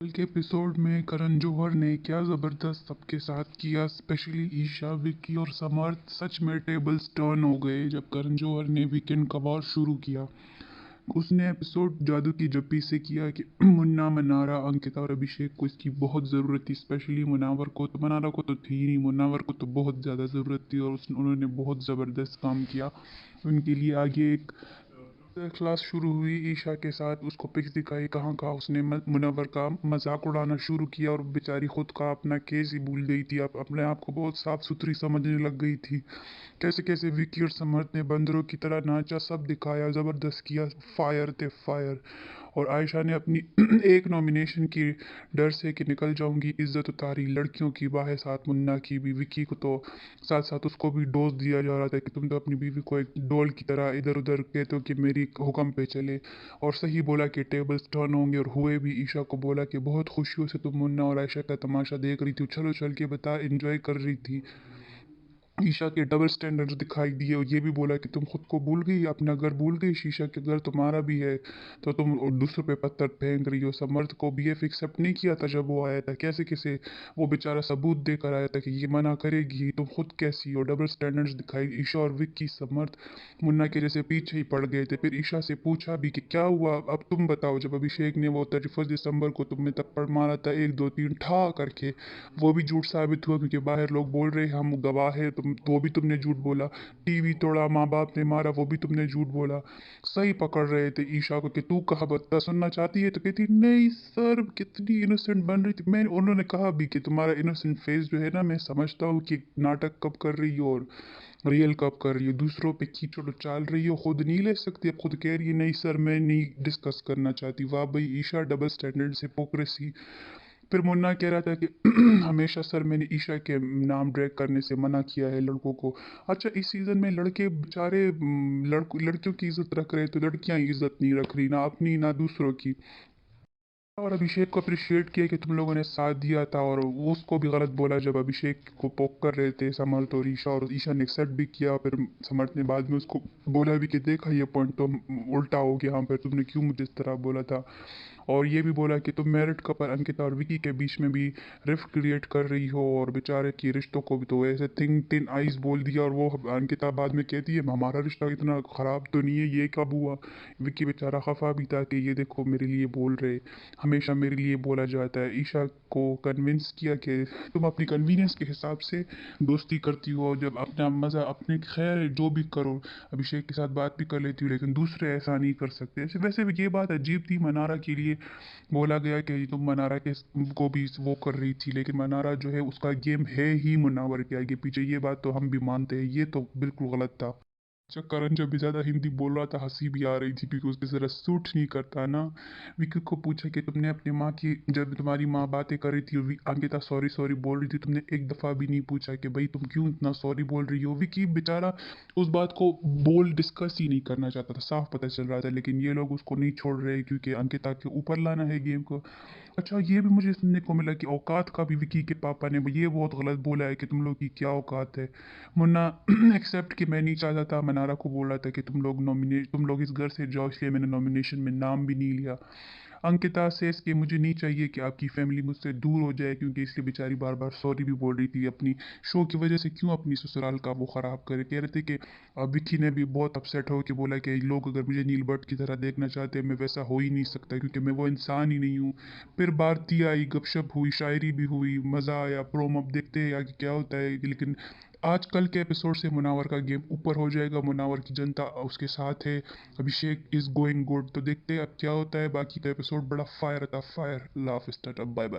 कल के एपिसोड में करण जौहर ने क्या ज़बरदस्त सबके साथ किया। स्पेशली ईशा, विक्की और समर्थ। सच में टेबल्स टर्न हो गए जब करण जौहर ने वीकेंड का वॉर शुरू किया। उसने एपिसोड जादू की जप्पी से किया कि मुन्ना, मनारा, अंकिता और अभिषेक को इसकी बहुत ज़रूरत थी। स्पेशली मुनावर को, तो मनारा को तो थी नहीं, मुनावर को तो बहुत ज़्यादा ज़रूरत थी और उन्होंने बहुत ज़बरदस्त काम किया उनके लिए। आगे एक क्लास शुरू हुई ईशा के साथ, उसको पिक्स दिखाई कहाँ कहाँ उसने मुनव्वर का मजाक उड़ाना शुरू किया और बेचारी खुद का अपना केस ही भूल गई थी। अब अपने आप को बहुत साफ सुथरी समझने लग गई थी। कैसे कैसे विकी और समर्थ ने बंदरों की तरह नाचा, सब दिखाया, ज़बरदस्त किया। फायर थे फायर। और आयशा ने अपनी एक नॉमिनेशन की डर से कि निकल जाऊंगी इज्जत उतारी। लड़कियों की बाहें साथ मुन्ना की भी। विकी को तो साथ साथ उसको भी डोज दिया जा रहा था कि तुम तो अपनी बीवी को एक डोल की तरह इधर उधर कहते हो कि मेरी हुक्म पे चले। और सही बोला कि टेबल्स टर्न होंगे और हुए भी। ईशा को बोला कि बहुत खुशियों से तुम मुन्ना और आयशा का तमाशा देख रही थी, चलो चल के बता, एंजॉय कर रही थी। ईशा के डबल स्टैंडर्ड्स दिखाई दिए और ये भी बोला कि तुम खुद को भूल गई, अपना घर भूल गई। शीशा के घर तुम्हारा भी है तो तुम दूसरों पे पत्थर फेंक रही हो। समर्थ को बीएफ एक्सेप्ट नहीं किया था जब वो आया था, कैसे कैसे वो बेचारा सबूत देकर आया था कि ये मना करेगी, तुम खुद कैसी हो। डबल स्टैंडर्ड्स दिखाई। ईशा और विक्की, समर्थ मुन्ना के जैसे पीछे ही पड़ गए थे। फिर ईशा से पूछा भी कि क्या हुआ, अब तुम बताओ। जब अभिषेक ने वो 31 दिसंबर को तुम्हें थप्पड़ मारा था, 1 2 3 ठा करके, वो भी झूठ साबित हुआ क्योंकि बाहर लोग बोल रहे हैं हम गवाह है, तुम वो भी तुमने झूठ बोला। टीवी तोड़ा, माँ बाप ने मारा, वो भी तुमने झूठ बोला। सही पकड़ रहे थे ईशा को कि तू कहा बता सुनना चाहती है, तो कहती नहीं सर, कितनी इनोसेंट बन रही थी मैं। उन्होंने कहा भी कि तुम्हारा इनोसेंट फेस जो है ना, मैं समझता हूँ कि नाटक कब कर रही हो और रियल कब कर रही हो। दूसरों पे कीचड़ चाल रही हो, खुद नहीं ले सकती। अब खुद कह रही है नहीं सर मैं नहीं डिस्कस करना चाहती। वाह भाई ईशा, डबल स्टैंडर्ड से हिपोक्रेसी। फिर मुन्ना कह रहा था कि हमेशा सर मैंने ईशा के नाम ड्रैग करने से मना किया है लड़कों को। अच्छा, इस सीजन में लड़के बेचारे लड़कियों की इज्जत रख रहे तो लड़कियां इज्जत नहीं रख रही, ना अपनी ना दूसरों की। और अभिषेक को अप्रिशिएट किया कि तुम लोगों ने साथ दिया था, और वो उसको भी गलत बोला जब अभिषेक को पोक कर रहे थे समर्थ और ईशा ने एक्सेप्ट भी किया। फिर समर्थ ने बाद में उसको बोला भी कि देखा ये पॉइंट तो उल्टा हो गया, यहाँ पर तुमने क्यों मुझे इस तरह बोला था। और ये भी बोला कि तुम मेरिट कपल अंकिता और विकी के बीच में भी रिफ्ट क्रिएट कर रही हो, और बेचारे की रिश्तों को भी तो ऐसे थिंग टिन आइज बोल दिया। और वो अंकिता बाद में कहती है हमारा रिश्ता इतना ख़राब तो नहीं है, ये कब हुआ। विकी बेचारा खफा भी था कि ये देखो मेरे लिए बोल रहे, हमेशा मेरे लिए बोला जाता है। ईशा को कन्विंस किया कि तुम अपनी कन्वीनियंस के हिसाब से दोस्ती करती हो, जब अपना मज़ा अपने खैर जो भी करो। अभिषेक के साथ बात भी कर लेती हूँ लेकिन दूसरे ऐसा नहीं कर सकते। ऐसे वैसे भी ये बात अजीब थी, मनारा के लिए बोला गया कि तुम मनारा के को भी वो कर रही थी, लेकिन मनारा जो है उसका गेम है ही मुनावर के आगे पीछे, ये बात तो हम भी मानते हैं, ये तो बिल्कुल गलत था। अच्छा, करण जब भी ज़्यादा हिंदी बोल रहा था हंसी भी आ रही थी क्योंकि उसके ज़रा सूट नहीं करता ना। विक्की को पूछा कि तुमने अपनी माँ की, जब तुम्हारी माँ बातें कर रही थी अंकिता सॉरी सॉरी बोल रही थी, तुमने एक दफ़ा भी नहीं पूछा कि भाई तुम क्यों इतना सॉरी बोल रही हो। विक्की बेचारा उस बात को बोल डिस्कस ही नहीं करना चाहता था, साफ पता चल रहा था, लेकिन ये लोग उसको नहीं छोड़ रहे क्योंकि अंकिता के ऊपर लाना है गेम को। अच्छा, ये भी मुझे सुनने को मिला कि औकात का भी विकी के पापा ने ये बहुत गलत बोला है कि तुम लोग की क्या औकात है। मुन्ना एक्सेप्ट कि मैं नहीं चाहता था, मनारा को बोल रहा था कि तुम लोग इस घर से जाओ, इसलिए मैंने नॉमिनेशन में नाम भी नहीं लिया। अंकिता से कि मुझे नहीं चाहिए कि आपकी फैमिली मुझसे दूर हो जाए, क्योंकि इसलिए बेचारी बार बार सॉरी भी बोल रही थी अपनी शो की वजह से, क्यों अपनी ससुराल का वो ख़राब करे। कह रहे थे कि विक्की ने भी बहुत अपसेट हो के बोला कि लोग अगर मुझे नील बर्ड की तरह देखना चाहते हैं, मैं वैसा हो ही नहीं सकता क्योंकि मैं वो इंसान ही नहीं हूँ। फिर भारती आई, गपशप हुई, शायरी भी हुई, मज़ा आया। प्रोम अब देखते हैं आगे क्या होता है, लेकिन आज कल के एपिसोड से मुनावर का गेम ऊपर हो जाएगा। मुनावर की जनता उसके साथ है। अभिषेक इज गोइंग गुड, तो देखते हैं अब क्या होता है। बाकी का एपिसोड बड़ा फायर था, फायर। लाफ स्टार्ट, अब बाय बाय।